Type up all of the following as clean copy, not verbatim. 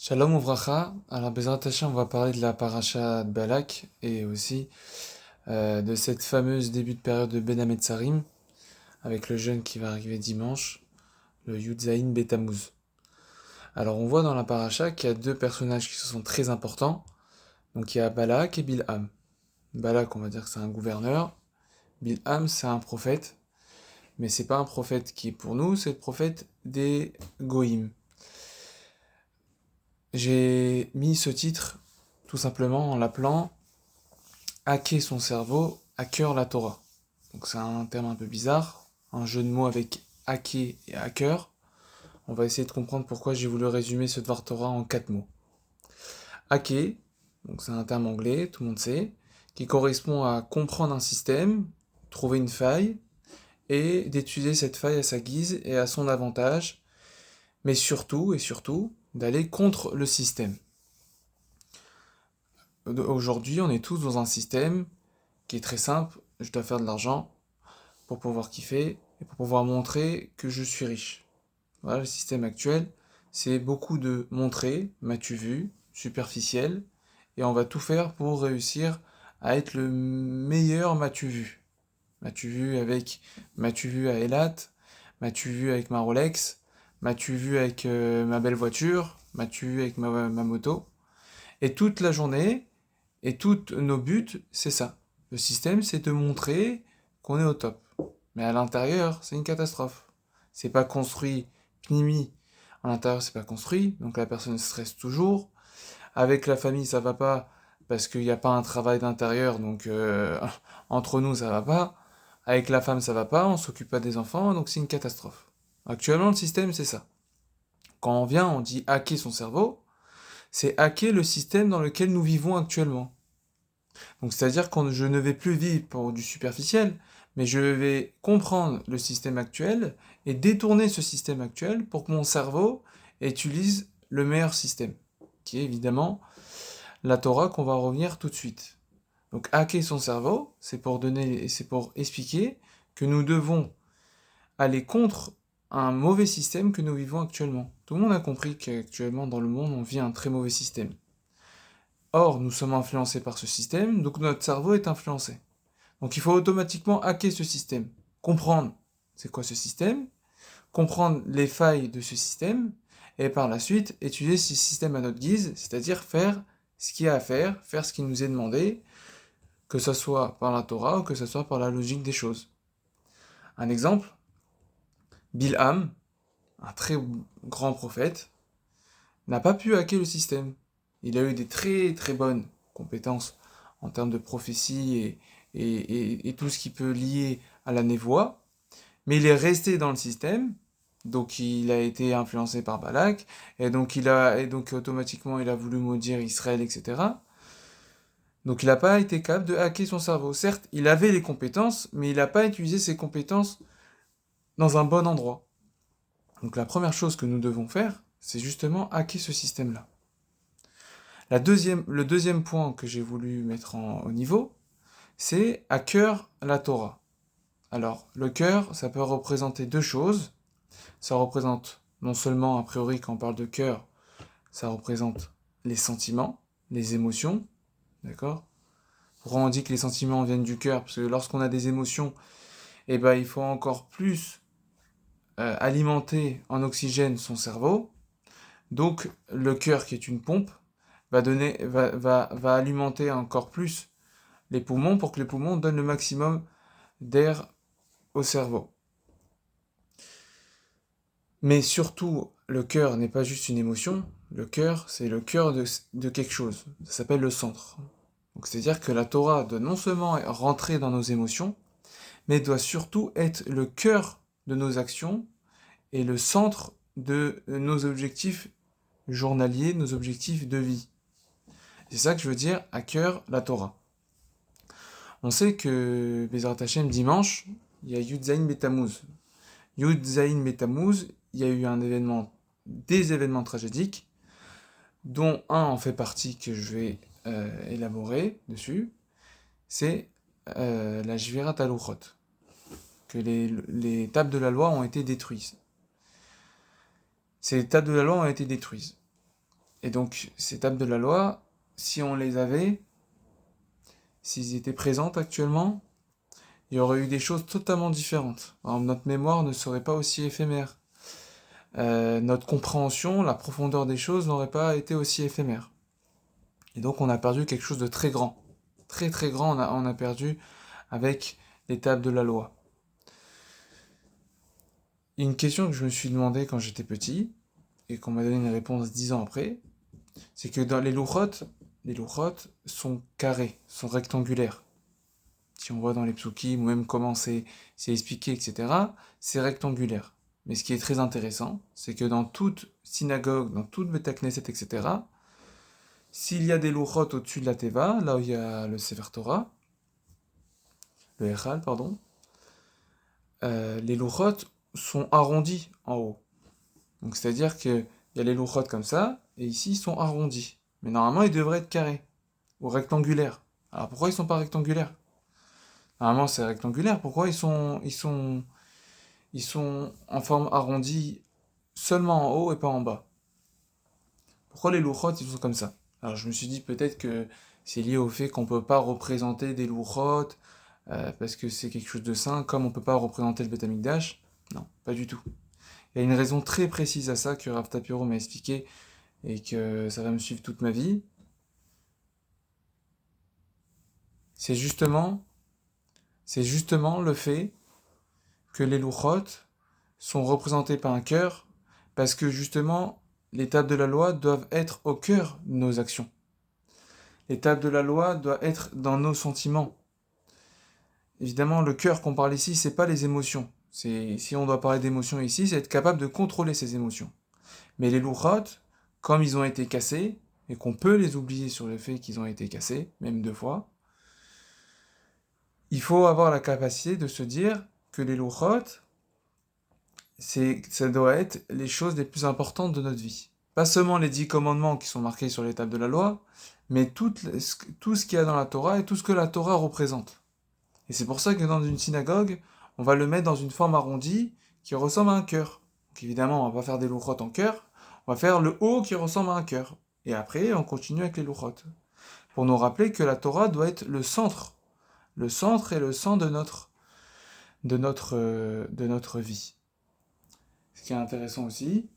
Shalom Ouvracha. Alors, Bezrat Hashem, on va parler de la paracha de Balak et aussi de cette fameuse début de période de Ben Hametzarim avec le jeûne qui va arriver dimanche, le Yudzaïn Betamuz. Alors, on voit dans la paracha qu'il y a deux personnages qui sont très importants. Donc, il y a Balak et Bilham. Balak, on va dire que c'est un gouverneur. Bilham, c'est un prophète. Mais c'est pas un prophète qui est pour nous, c'est le prophète des Goïm. J'ai mis ce titre tout simplement en l'appelant hacker son cerveau, hacker la Torah. Donc c'est un terme un peu bizarre, un jeu de mots avec hacker et hacker. On va essayer de comprendre pourquoi j'ai voulu résumer ce Dvar Torah en 4 mots. Hacker, donc c'est un terme anglais, tout le monde sait, qui correspond à comprendre un système, trouver une faille, et d'utiliser cette faille à sa guise et à son avantage, mais surtout, et surtout, d'aller contre le système. Aujourd'hui, on est tous dans un système qui est très simple, je dois faire de l'argent pour pouvoir kiffer et pour pouvoir montrer que je suis riche. Voilà, le système actuel, c'est beaucoup de montrer, m'as-tu vu, superficiel, et on va tout faire pour réussir à être le meilleur m'as-tu vu. M'as-tu vu avec, m'as-tu vu à Elat, m'as-tu vu avec ma Rolex, m'as-tu vu avec ma belle voiture, m'as-tu vu avec ma moto. Et toute la journée, et tous nos buts, c'est ça. Le système, c'est de montrer qu'on est au top. Mais à l'intérieur, c'est une catastrophe. C'est pas construit, pnimi. À l'intérieur, c'est pas construit, donc la personne stresse toujours. Avec la famille, ça va pas, parce qu'il n'y a pas un travail d'intérieur, donc entre nous, ça va pas. Avec la femme, ça va pas, on s'occupe pas des enfants, donc c'est une catastrophe. Actuellement, le système, c'est ça. Quand on vient, on dit hacker son cerveau, c'est hacker le système dans lequel nous vivons actuellement. Donc c'est-à-dire que je ne vais plus vivre pour du superficiel, mais je vais comprendre le système actuel et détourner ce système actuel pour que mon cerveau utilise le meilleur système, qui est évidemment la Torah qu'on va revenir tout de suite. Donc hacker son cerveau, c'est pour expliquer que nous devons aller contre un mauvais système que nous vivons actuellement. Tout le monde a compris qu'actuellement dans le monde on vit un très mauvais système. Or, nous sommes influencés par ce système, donc notre cerveau est influencé. Donc il faut automatiquement hacker ce système. Comprendre c'est quoi ce système, comprendre les failles de ce système, et par la suite utiliser ce système à notre guise, c'est-à-dire faire ce qu'il y a à faire ce qui nous est demandé, que ce soit par la Torah ou que ce soit par la logique des choses. Un exemple, Bilham, un très grand prophète, n'a pas pu hacker le système. Il a eu des très très bonnes compétences en termes de prophétie et tout ce qui peut lier à la névoie, mais il est resté dans le système, donc il a été influencé par Balak, et donc automatiquement il a voulu maudire Israël, etc. Donc il n'a pas été capable de hacker son cerveau. Certes, il avait les compétences, mais il n'a pas utilisé ses compétences dans un bon endroit. Donc la première chose que nous devons faire, c'est justement hacker ce système-là. Le deuxième point que j'ai voulu mettre au niveau, c'est à cœur la Torah. Alors, le cœur, ça peut représenter deux choses. Ça représente non seulement, a priori, quand on parle de cœur, ça représente les sentiments, les émotions, d'accord. Pourquoi on dit que les sentiments viennent du cœur? Parce que lorsqu'on a des émotions, eh ben, il faut encore plus alimenter en oxygène son cerveau. Donc, le cœur, qui est une pompe, va alimenter encore plus les poumons pour que les poumons donnent le maximum d'air au cerveau. Mais surtout, le cœur n'est pas juste une émotion, le cœur, c'est le cœur de quelque chose. Ça s'appelle le centre. Donc c'est-à-dire que la Torah doit non seulement rentrer dans nos émotions, mais doit surtout être le cœur de nos actions et le centre de nos objectifs journaliers, nos objectifs de vie. C'est ça que je veux dire, à cœur, la Torah. On sait que Bezrat Hashem, dimanche, il y a Yud Zayin Betamuz. Yud Zayin Betamuz, il y a eu des événements tragédiques, dont un en fait partie que je vais élaborer dessus, c'est la Jvirat Aluchot, que les tables de la loi ont été détruites. Ces tables de la loi ont été détruites. Et donc, ces tables de la loi, si on les avait, s'ils étaient présents actuellement, il y aurait eu des choses totalement différentes. Alors, notre mémoire ne serait pas aussi éphémère. Notre compréhension, la profondeur des choses n'aurait pas été aussi éphémère. Et donc, on a perdu quelque chose de très grand. Très très grand, on a perdu avec les tables de la loi. Une question que je me suis demandé quand j'étais petit, et qu'on m'a donné une réponse 10 ans après, c'est que dans les louchot sont carrés, sont rectangulaires. Si on voit dans les psukim, ou même comment c'est expliqué, etc., c'est rectangulaire. Mais ce qui est très intéressant, c'est que dans toute synagogue, dans toute Beth Knesset, etc., s'il y a des louchot au-dessus de la teva, là où il y a le Sefer Torah, le Echal, pardon, les louchot sont arrondis en haut. Donc c'est-à-dire qu'il y a les louchot comme ça, et ici ils sont arrondis. Mais normalement ils devraient être carrés, ou rectangulaires. Alors pourquoi ils sont pas rectangulaires? Normalement c'est rectangulaire, pourquoi ils sont en forme arrondie seulement en haut et pas en bas? Pourquoi les louchot ils sont comme ça? Alors je me suis dit peut-être que c'est lié au fait qu'on peut pas représenter des louchot, parce que c'est quelque chose de saint, comme on peut pas représenter le Beth Amikdash. Non, pas du tout. Il y a une raison très précise à ça que Rav Tapiro m'a expliqué et que ça va me suivre toute ma vie. C'est justement, c'est justement le fait que les louchot sont représentés par un cœur, parce que justement, les tables de la loi doivent être au cœur de nos actions. Les tables de la loi doivent être dans nos sentiments. Évidemment, le cœur qu'on parle ici, c'est pas les émotions. Si on doit parler d'émotions ici, c'est être capable de contrôler ces émotions. Mais les louchot, comme ils ont été cassés, et qu'on peut les oublier sur le fait qu'ils ont été cassés, même 2 fois, il faut avoir la capacité de se dire que les louchot, ça doit être les choses les plus importantes de notre vie. Pas seulement les 10 commandements qui sont marqués sur les tables de la loi, mais tout ce qu'il y a dans la Torah et tout ce que la Torah représente. Et c'est pour ça que dans une synagogue, on va le mettre dans une forme arrondie qui ressemble à un cœur. Donc évidemment, on va pas faire des louchot en cœur, on va faire le haut qui ressemble à un cœur. Et après, on continue avec les louchot. Pour nous rappeler que la Torah doit être le centre et le centre de notre vie. Ce qui est intéressant aussi,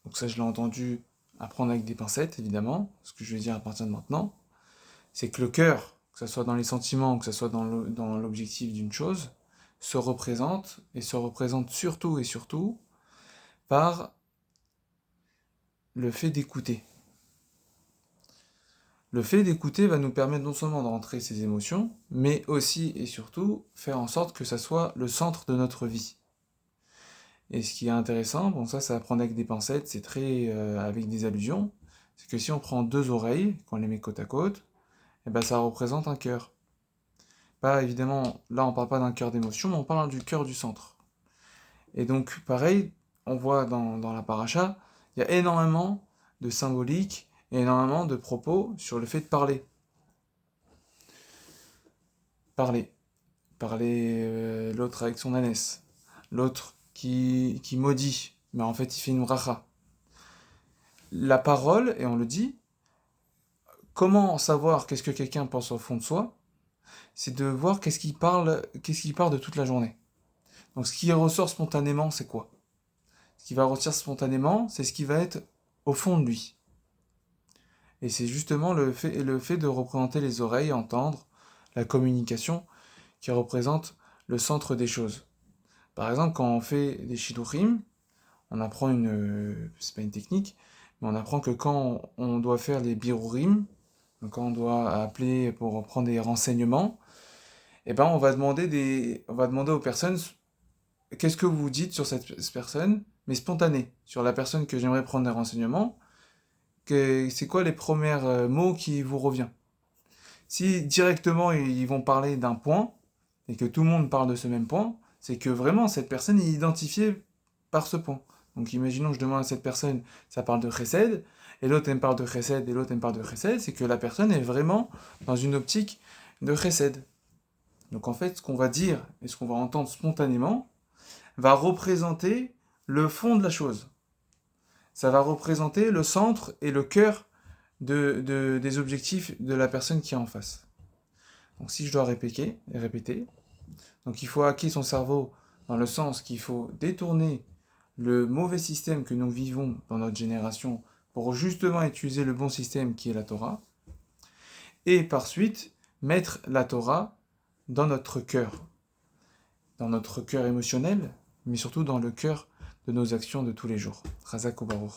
donc ça je l'ai entendu apprendre avec des pincettes évidemment, ce que je vais dire à partir de maintenant, c'est que le cœur, que ce soit dans les sentiments, que ce soit dans l'objectif d'une chose, se représente, et se représente surtout et surtout par le fait d'écouter. Le fait d'écouter va nous permettre non seulement de rentrer ses émotions, mais aussi et surtout faire en sorte que ça soit le centre de notre vie. Et ce qui est intéressant, bon ça va prendre avec des pincettes, c'est très avec des allusions, c'est que si on prend 2 oreilles, qu'on les met côte à côte, et ben ça représente un cœur. Pas évidemment, là on parle pas d'un cœur d'émotion, mais on parle du cœur du centre. Et donc pareil, on voit dans la paracha, il y a énormément de symboliques et énormément de propos sur le fait de parler. Parler. Parler l'autre avec son ânesse. L'autre qui maudit, mais en fait il fait une bracha. La parole, et on le dit, comment savoir qu'est-ce que quelqu'un pense au fond de soi? C'est de voir qu'est-ce qu'il parle de toute la journée. Donc ce qui ressort spontanément, c'est quoi? Ce qui va ressortir spontanément, c'est ce qui va être au fond de lui. Et c'est justement le fait de représenter les oreilles, entendre, la communication, qui représente le centre des choses. Par exemple, quand on fait des shidurim, on apprend c'est pas une technique, mais on apprend que quand on doit faire les birurim, donc quand on doit appeler pour prendre des renseignements, eh ben on va demander aux personnes qu'est-ce que vous dites sur cette personne, mais spontané, sur la personne que j'aimerais prendre des renseignements, c'est quoi les premiers mots qui vous reviennent. Si directement ils vont parler d'un point, et que tout le monde parle de ce même point, c'est que vraiment cette personne est identifiée par ce point. Donc imaginons que je demande à cette personne, ça parle de chesed, et l'autre elle me parle de chesed, et l'autre elle me parle de chesed, c'est que la personne est vraiment dans une optique de chesed. Donc en fait, ce qu'on va dire et ce qu'on va entendre spontanément va représenter le fond de la chose. ça va représenter le centre et le cœur des objectifs de la personne qui est en face. Donc si je dois répéter, donc il faut hacker son cerveau dans le sens qu'il faut détourner le mauvais système que nous vivons dans notre génération pour justement utiliser le bon système qui est la Torah, et par suite mettre la Torah dans notre cœur émotionnel, mais surtout dans le cœur de nos actions de tous les jours. Chazak ou Baruch.